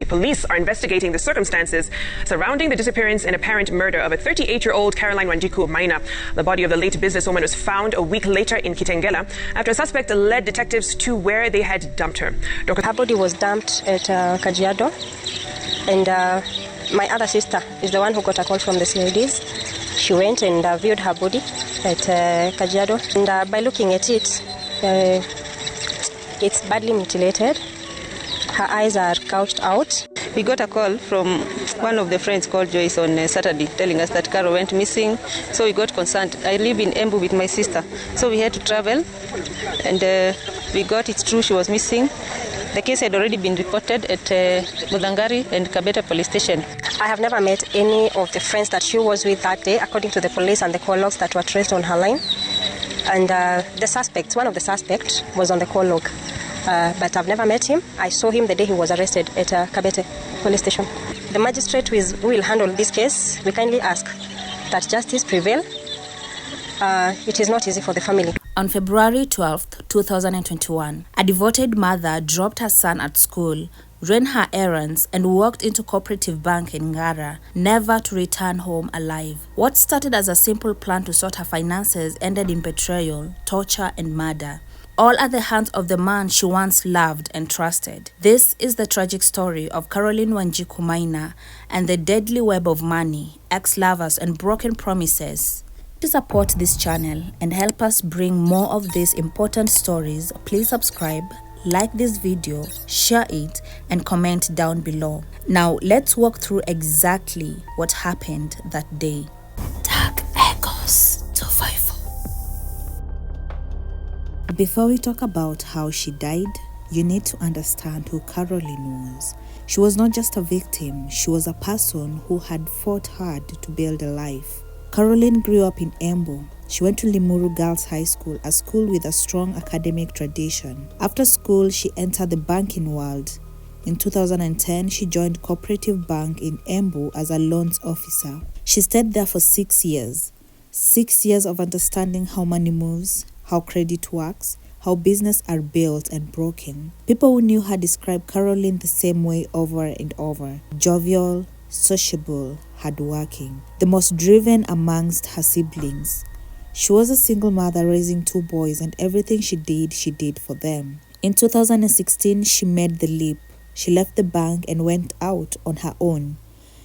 Police are investigating the circumstances surrounding the disappearance and apparent murder of a 38-year-old Caroline Wanjiku Maina. The body of the late businesswoman was found a week later in Kitengela after a suspect led detectives to where they had dumped her. Her body was dumped at Kajiado, and my other sister is the one who got a call from the CIDs. She went and viewed her body at Kajiado, and by looking at it, it's badly mutilated. Her eyes are gouged out. We got a call from one of the friends called Joyce on Saturday telling us that Caro went missing. So we got concerned. I live in Embu with my sister. So we had to travel, and we got it true she was missing. The case had already been reported at Mudangari and Kabeta police station. I have never met any of the friends that she was with that day, according to the police and the call logs that were traced on her line. And one of the suspects was on the call log. But I've never met him. I saw him the day he was arrested at Kabete police station. The magistrate who will handle this case, we kindly ask that justice prevail. It is not easy for the family. On February 12, 2021, a devoted mother dropped her son at school, ran her errands, and walked into Co-operative Bank in Ngara, never to return home alive. What started as a simple plan to sort her finances ended in betrayal, torture, and murder, all at the hands of the man she once loved and trusted. This is the tragic story of Caroline Wanjiku Maina and the deadly web of money, ex-lovers, and broken promises. To support this channel and help us bring more of these important stories, please subscribe, like this video, share it, and comment down below. Now, let's walk through exactly what happened that day. Dark Echoes 254. Before we talk about how she died, you need to understand who Caroline was. She was not just a victim, she was a person who had fought hard to build a life. Caroline grew up in Embu. She went to Limuru Girls High School, a school with a strong academic tradition. After school, she entered the banking world. In 2010, she joined Co-operative Bank in Embu as a loans officer. She stayed there for 6 years. 6 years of understanding how money moves, how credit works, how business are built and broken. People who knew her described Caroline the same way over and over: jovial, sociable, hardworking, the most driven amongst her siblings. She was a single mother raising 2 boys, and everything she did for them. In 2016, she made the leap. She left the bank and went out on her own.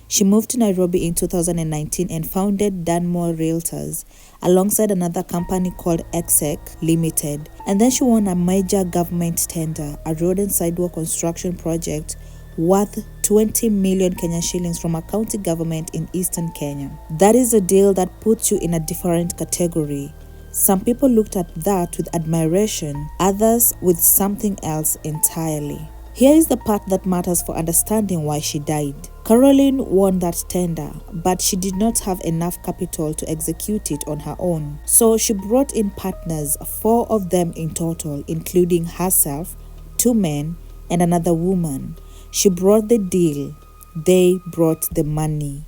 She moved to Nairobi in 2019 and founded Danmore Realtors alongside another company called Exec Limited. And then she won a major government tender, a road and sidewalk construction project worth 20 million Kenyan shillings from a county government in eastern Kenya. That is a deal that puts you in a different category. Some people looked at that with admiration, others with something else entirely. Here is the part that matters for understanding why she died. Caroline won that tender, but she did not have enough capital to execute it on her own. So she brought in partners, 4 of them in total, including herself, 2 men, and another woman. She brought the deal. They brought the money.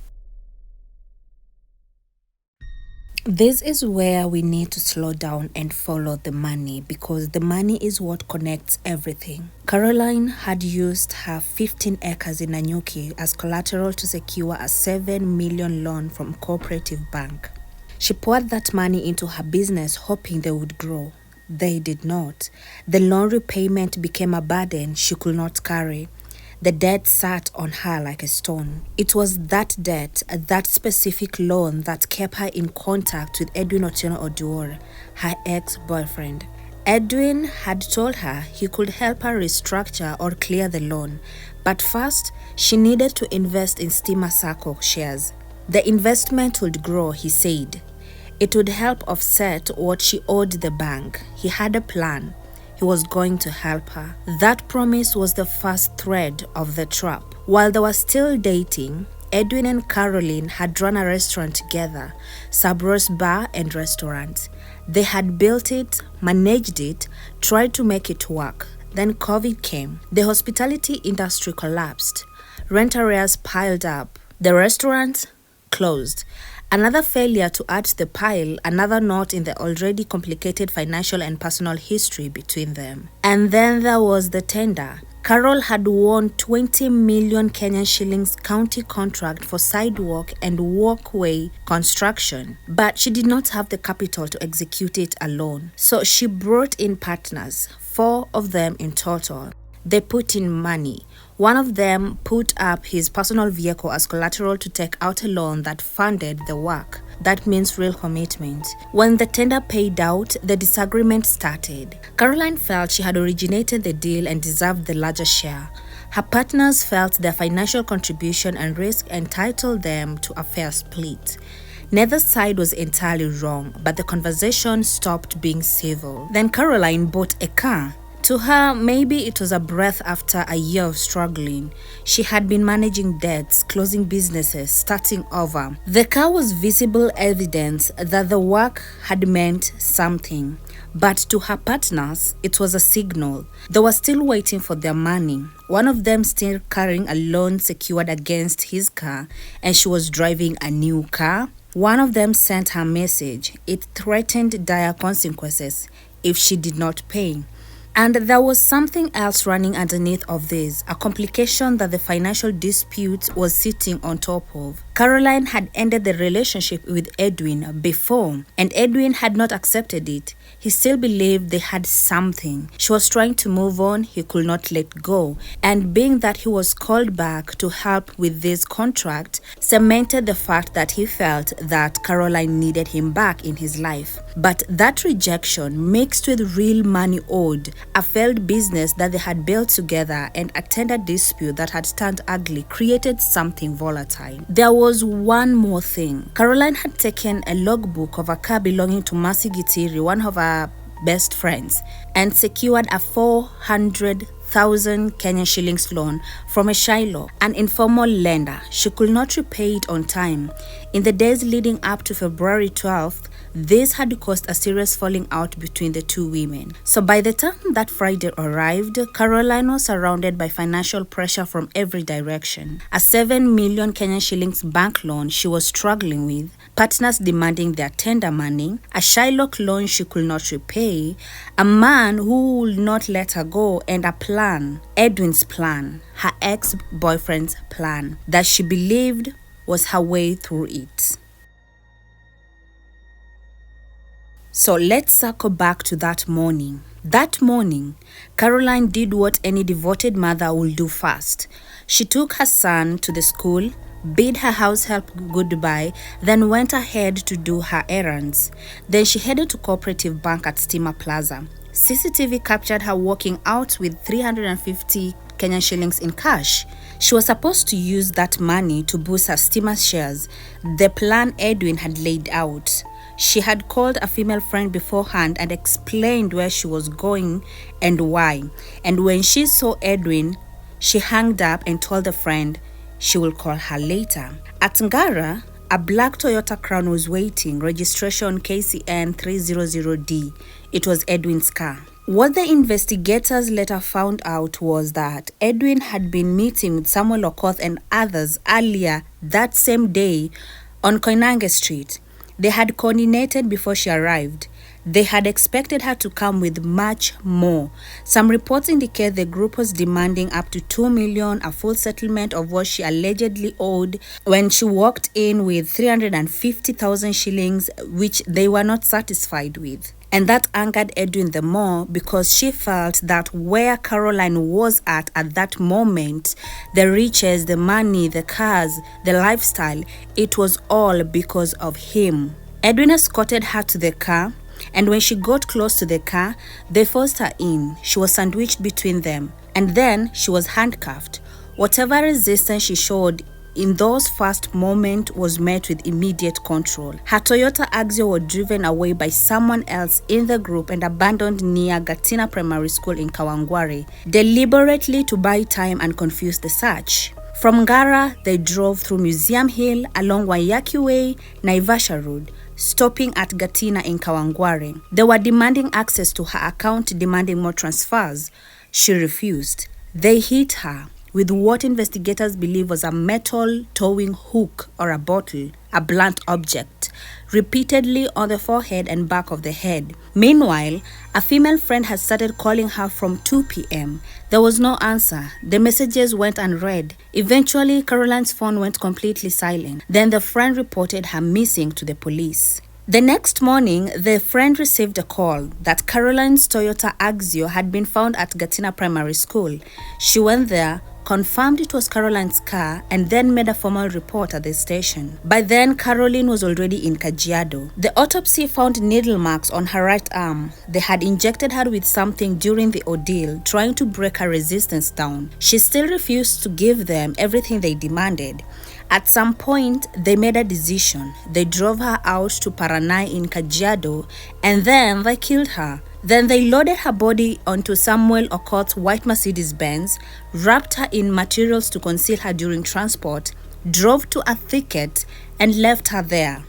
This is where we need to slow down and follow the money, because the money is what connects everything. Caroline had used her 15 acres in Nanyuki as collateral to secure a 7 million loan from Co-operative Bank. She poured that money into her business hoping they would grow. They did not. The loan repayment became a burden she could not carry. The debt sat on her like a stone. It was that debt, that specific loan, that kept her in contact with Edwin Otieno Oduor, her ex-boyfriend. Edwin had told her he could help her restructure or clear the loan, but first, she needed to invest in Stima Sacco shares. The investment would grow, he said. It would help offset what she owed the bank. He had a plan. He was going to help her. That promise was the first thread of the trap. While they were still dating, Edwin and Caroline had run a restaurant together, Sabro's Bar and Restaurant. They had built it, managed it, tried to make it work. Then COVID came. The hospitality industry collapsed. Rent arrears piled up. The restaurant closed. Another failure to add to the pile, another knot in the already complicated financial and personal history between them. And then there was the tender. Carol had won 20 million Kenyan shillings county contract for sidewalk and walkway construction, but she did not have the capital to execute it alone. So she brought in partners, 4 of them in total. They put in money. One of them put up his personal vehicle as collateral to take out a loan that funded the work. That means real commitment. When the tender paid out, the disagreement started. Caroline felt she had originated the deal and deserved the larger share. Her partners felt their financial contribution and risk entitled them to a fair split. Neither side was entirely wrong, but the conversation stopped being civil. Then Caroline bought a car. To her, maybe it was a breath after a year of struggling. She had been managing debts, closing businesses, starting over. The car was visible evidence that the work had meant something. But to her partners, it was a signal. They were still waiting for their money. One of them still carrying a loan secured against his car, and she was driving a new car. One of them sent her a message. It threatened dire consequences if she did not pay. And there was something else running underneath of this, a complication that the financial dispute was sitting on top of. Caroline had ended the relationship with Edwin before, and Edwin had not accepted it. He still believed they had something. She was trying to move on, he could not let go. And being that he was called back to help with this contract, cemented the fact that he felt that Caroline needed him back in his life. But that rejection, mixed with real money owed, a failed business that they had built together, and a tender dispute that had turned ugly, created something volatile. There was one more thing. Caroline had taken a logbook of a car belonging to Mercy Gitiri, one of her best friends, and secured a 400,000 Kenyan shillings loan from a Shiloh, an informal lender. She could not repay it on time. In the days leading up to February 12th, this had caused a serious falling out between the two women. So by the time that Friday arrived, Caroline was surrounded by financial pressure from every direction. A 7 million Kenyan shillings bank loan she was struggling with, partners demanding their tender money, a Shiloh loan she could not repay, a man who would not let her go, and a plan, Edwin's plan, her ex-boyfriend's plan, that she believed was her way through it. So let's circle back to that morning. That morning, Caroline did what any devoted mother will do first. She took her son to the school, bid her house help goodbye, then went ahead to do her errands. Then she headed to Co-operative Bank at Steamer Plaza. CCTV captured her walking out with 350 Kenyan shillings in cash. She was supposed to use that money to boost her Steamer shares, the plan Edwin had laid out. She had called a female friend beforehand and explained where she was going and why. And when she saw Edwin, she hung up and told a friend she will call her later. At Ngara, a black Toyota Crown was waiting, registration KCN 300D. It was Edwin's car. What the investigators later found out was that Edwin had been meeting with Samuel Okoth and others earlier that same day on Koinange Street. They had coordinated before she arrived. They had expected her to come with much more. Some reports indicate the group was demanding up to 2 million, a full settlement of what she allegedly owed, when she walked in with 350,000 shillings, which they were not satisfied with. And that angered Edwin the more because she felt that where Caroline was at that moment, the riches, the money, the cars, the lifestyle, it was all because of him. Edwin escorted her to the car, and when she got close to the car, they forced her in. She was sandwiched between them, and then she was handcuffed. Whatever resistance she showed in those first moments was met with immediate control. Her Toyota Axio was driven away by someone else in the group and abandoned near Gatina Primary School in Kawangware, deliberately to buy time and confuse the search. From Ngara, they drove through Museum Hill along Waiyaki Way, Naivasha Road, stopping at Gatina in Kawangware. They were demanding access to her account, demanding more transfers. She refused. They hit her with what investigators believe was a metal towing hook or a bottle, a blunt object, repeatedly on the forehead and back of the head. Meanwhile, a female friend had started calling her from 2 p.m. There was no answer. The messages went unread. Eventually, Caroline's phone went completely silent. Then the friend reported her missing to the police. The next morning, the friend received a call that Caroline's Toyota Axio had been found at Gatina Primary School. She went there, confirmed it was Caroline's car, and then made a formal report at the station. By then, Caroline was already in Kajiado. The autopsy found needle marks on her right arm. They had injected her with something during the ordeal, trying to break her resistance down. She still refused to give them everything they demanded. At some point, they made a decision. They drove her out to Paranai in Kajiado, and then they killed her. Then they loaded her body onto Samuel Okoth's white Mercedes-Benz, wrapped her in materials to conceal her during transport, drove to a thicket, and left her there.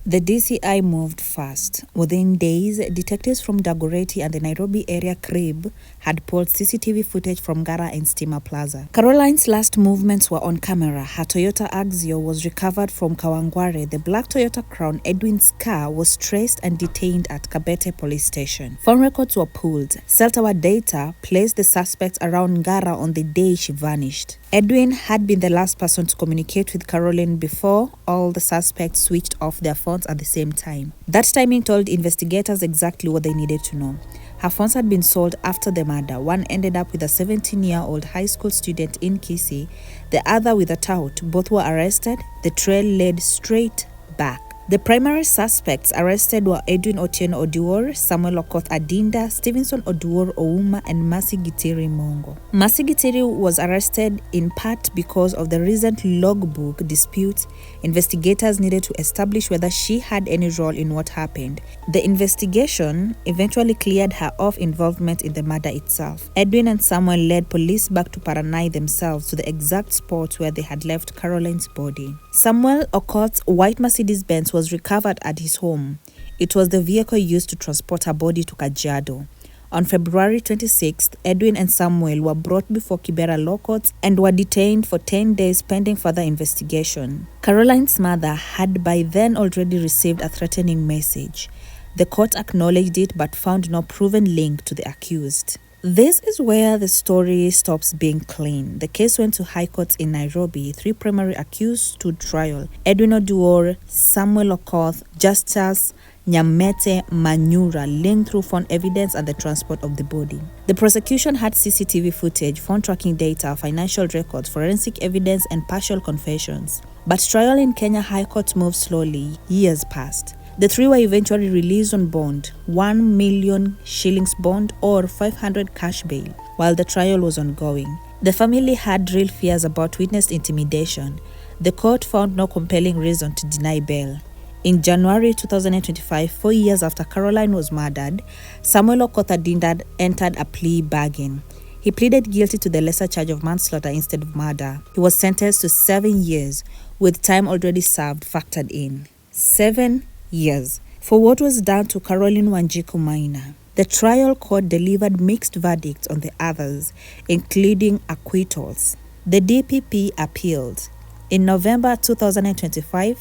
The DCI moved fast. Within days, detectives from Dagoretti and the Nairobi area crib had pulled CCTV footage from Ngara and Steamer Plaza. Caroline's last movements were on camera. Her Toyota Axio was recovered from Kawangware. The black Toyota Crown Edwin's car was traced and detained at Kabete police station. Phone records were pulled. Cell tower data placed the suspects around Ngara on the day she vanished. Edwin had been the last person to communicate with Caroline before all the suspects switched off their phones at the same time. That timing told investigators exactly what they needed to know. Her phones had been sold after the murder. One ended up with a 17-year-old high school student in Kisii, the other with a tout. Both were arrested. The trail led straight back. The primary suspects arrested were Edwin Otieno Oduor, Samuel Okoth Adinda, Stevenson Oduor Ouma, and Mercy Gitiri Mongo. Mercy Gitiri was arrested in part because of the recent logbook dispute. Investigators needed to establish whether she had any role in what happened. The investigation eventually cleared her of involvement in the murder itself. Edwin and Samuel led police back to Paranai themselves to the exact spot where they had left Caroline's body. Samuel Okoth's white Mercedes-Benz was recovered at his home. It was the vehicle used to transport her body to Kajiado. On February 26th, Edwin and Samuel were brought before Kibera Law Courts and were detained for 10 days pending further investigation. Caroline's mother had by then already received a threatening message. The court acknowledged it but found no proven link to the accused. This is where the story stops being clean. The case went to high courts in Nairobi. 3 primary accused stood trial: Edwin Oduor, Samuel Okoth, Justus Nyamete Manyura, linked through phone evidence and the transport of the body. The prosecution had CCTV footage, phone tracking data, financial records, forensic evidence, and partial confessions. But trial in Kenya High Court moved slowly. Years passed. The 3 were eventually released on bond, 1 million shillings bond or 500 cash bail, while the trial was ongoing. The family had real fears about witness intimidation. The court found no compelling reason to deny bail. In January 2025, 4 years after Caroline was murdered, Samuel Okoth Adinda entered a plea bargain. He pleaded guilty to the lesser charge of manslaughter instead of murder. He was sentenced to 7 years, with time already served factored in. 7 years for what was done to Caroline Wanjiku Maina. The trial court delivered mixed verdicts on the others, including acquittals. The DPP appealed. In November 2025,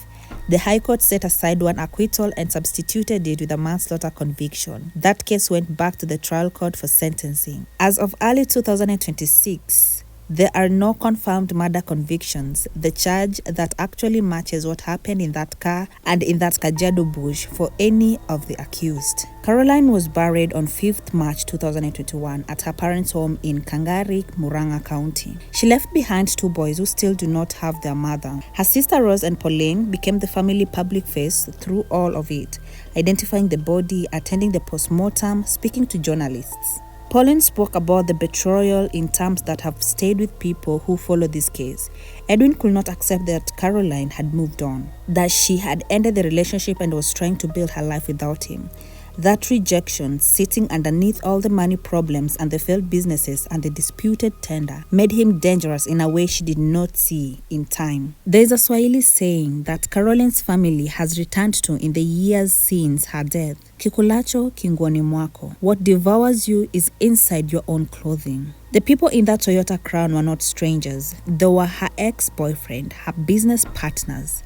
the High Court set aside one acquittal and substituted it with a manslaughter conviction. That case went back to the trial court for sentencing. As of early 2026, there are no confirmed murder convictions, the charge that actually matches what happened in that car and in that Kajiado bush, for any of the accused. Caroline was buried on 5th March 2021 at her parents' home in Kangarik, Murang'a County. She left behind 2 boys who still do not have their mother. Her sister Rose and Pauline became the family public face through all of it, identifying the body, attending the post-mortem, speaking to journalists. Pauline spoke about the betrayal in terms that have stayed with people who follow this case. Edwin could not accept that Caroline had moved on, that she had ended the relationship and was trying to build her life without him. That rejection, sitting underneath all the money problems and the failed businesses and the disputed tender, made him dangerous in a way she did not see in time. There is a Swahili saying that Caroline's family has returned to in the years since her death. Kikulacho kingoni mwako. What devours you is inside your own clothing. The people in that Toyota Crown were not strangers. They were her ex-boyfriend, her business partners,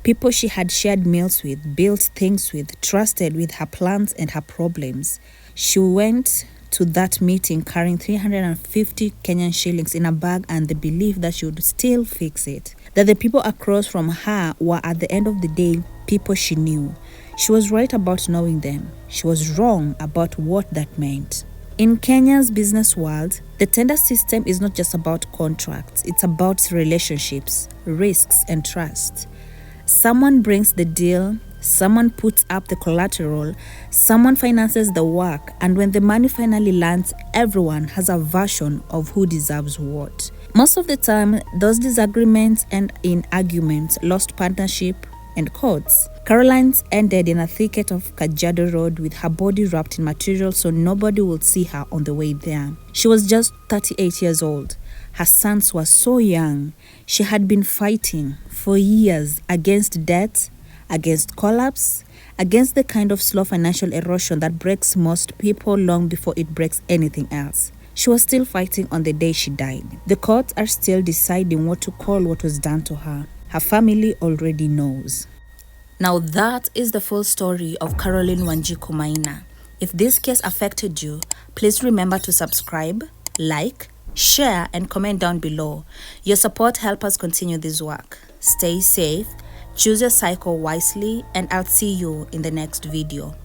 people she had shared meals with, built things with, trusted with her plans and her problems. She went to that meeting carrying 350 Kenyan shillings in a bag and the belief that she would still fix it. That the people across from her were at the end of the day people she knew. She was right about knowing them. She was wrong about what that meant. In Kenya's business world, the tender system is not just about contracts. It's about relationships, risks, and trust. Someone brings the deal, someone puts up the collateral, someone finances the work, and when the money finally lands, everyone has a version of who deserves what. Most of the time, those disagreements end in arguments, lost partnership, and courts. Caroline's ended in a thicket of Kajiado Road with her body wrapped in material so nobody would see her on the way there. She was just 38 years old. Her sons were so young. She had been fighting for years against debt, against collapse, against the kind of slow financial erosion that breaks most people long before it breaks anything else. She was still fighting on the day she died. The courts are still deciding what to call what was done to her. Her family already knows. Now that is the full story of Caroline Wanjiku Maina. If this case affected you, please remember to subscribe, like, share, and comment down below. Your support helps us continue this work. Stay safe, choose your cycle wisely, and I'll see you in the next video.